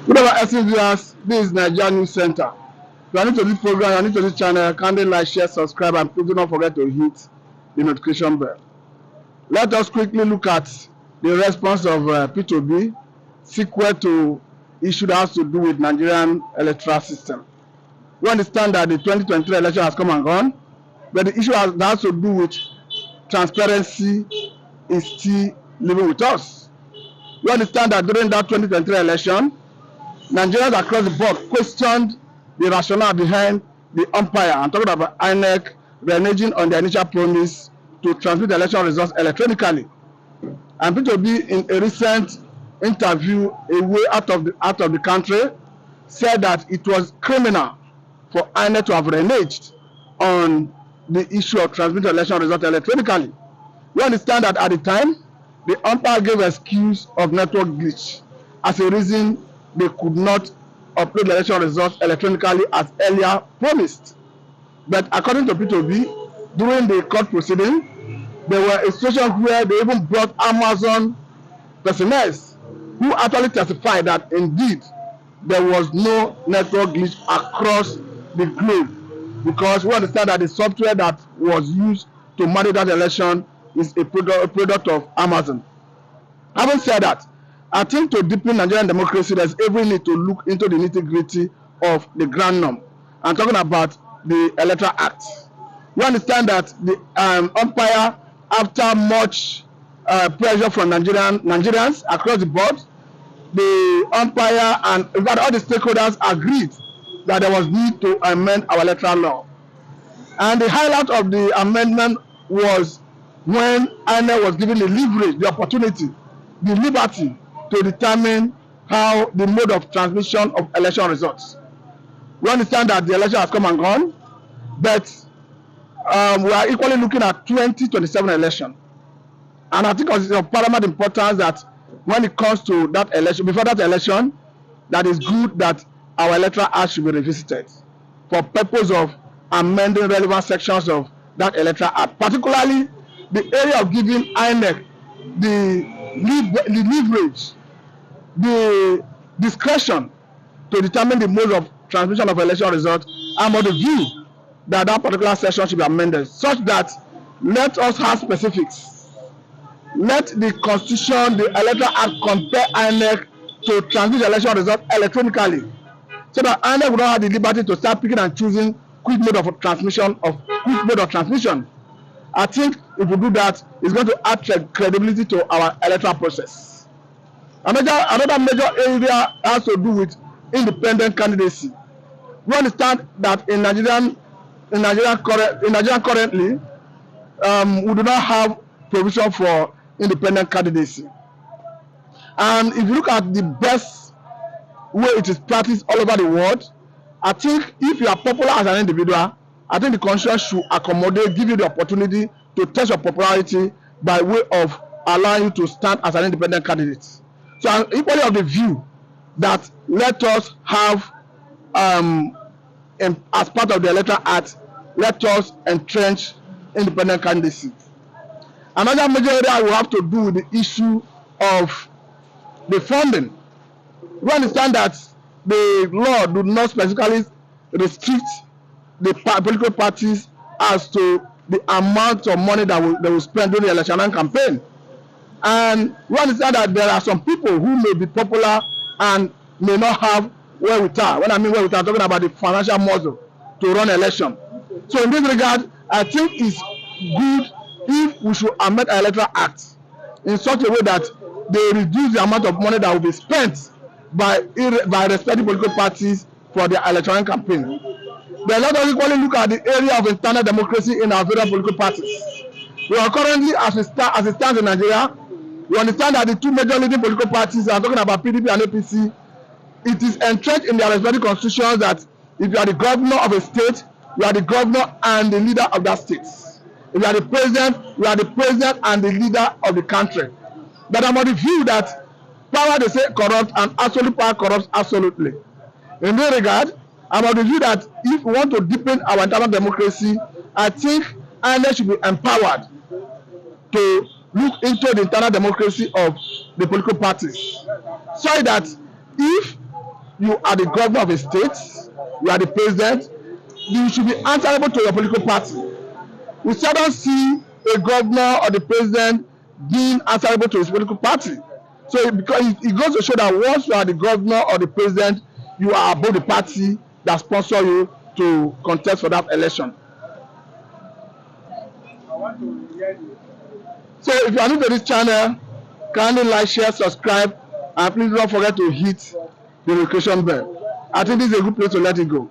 Good afternoon, viewers. This is Nigeria News Center. If you are new to this program, you are new to this channel, kindly like, share, subscribe, and please do not forget to hit the notification bell. Let us quickly look at the response of P2B sequel to issue that has to do with Nigerian electoral system. We understand that the 2023 election has come and gone, but the issue that has to do with transparency is still living with us. We understand that during that 2023 election, Nigerians across the board questioned the rationale behind the umpire. I'm talking about Inec reneging on their initial promise to transmit the election results electronically. And P2B, in a recent interview away out of the country, said that it was criminal for Inec to have reneged on the issue of transmitting election results electronically. We understand that at the time, the umpire gave excuse of network glitch as a reason they could not upload the election results electronically as earlier promised. But according to P2B, during the court proceeding, there were a situation where they even brought Amazon personnel who actually testified that indeed there was no network glitch across the globe, because we understand that the software that was used to manage that election is a product of Amazon. Having said that, I think to deepen Nigerian democracy, there's every need to look into the nitty-gritty of the grand norm. I'm talking about the Electoral Act. We understand that the umpire, after much pressure from Nigerians across the board, the umpire and in fact all the stakeholders agreed that there was need to amend our electoral law. And the highlight of the amendment was when INEC was given the leverage, the opportunity, the liberty to determine how the mode of transmission of election results. We understand that the election has come and gone, but we are equally looking at 2027 election. And I think it's of paramount importance that when it comes to that election, before that election, that is good that our electoral act should be revisited for purpose of amending relevant sections of that electoral act, particularly the area of giving INEC the leverage, the discretion to determine the mode of transmission of election results. I'm of the view that that particular section should be amended such that let us have specifics. Let the Constitution, the Electoral Act compare INEC to transmit the election results electronically, so that INEC will not have the liberty to start picking and choosing quick mode of transmission. I think if we do that, it's going to add credibility to our electoral process. Another major area has to do with independent candidacy. We understand that in Nigeria currently, we do not have provision for independent candidacy. And if you look at the best way it is practiced all over the world, I think if you are popular as an individual, I think the Constitution should accommodate, give you the opportunity to test your popularity by way of allowing you to stand as an independent candidate. So I'm equally of the view that let us have, as part of the Electoral Act, let us entrench independent candidacy. Another major area will have to do with the issue of the funding. We understand that the law do not specifically restrict the political parties as to the amount of money that they will spend during the election campaign. And we understand that there are some people who may be popular and may not have wherewithal. When I mean wherewithal, I'm talking about the financial muscle to run election. So in this regard, I think it's good if we should amend our Electoral Act in such a way that they reduce the amount of money that will be spent by respective political parties for their electoral campaign. Then let us equally look at the area of internal democracy in our various political parties. We are currently, as it stands in Nigeria, we understand that the two major leading political parties, I'm talking about PDP and APC, it is entrenched in their respective constitutions that if you are the governor of a state, you are the governor and the leader of that state. If you are the president, you are the president and the leader of the country. But I'm of the view that power, they say, corrupts, and absolute power corrupts absolutely. In this regard, I'm of the view that if we want to deepen our internal democracy, I think INEC should be empowered to look into the internal democracy of the political parties, so that if you are the governor of a state, you are the president, you should be answerable to your political party. We seldom see a governor or the president being answerable to his political party. So because it goes to show that once you are the governor or the president, you are above the party that sponsor you to contest for that election. So if you are new to this channel, kindly like, share, subscribe, and please don't forget to hit the notification bell. I think this is a good place to let it go.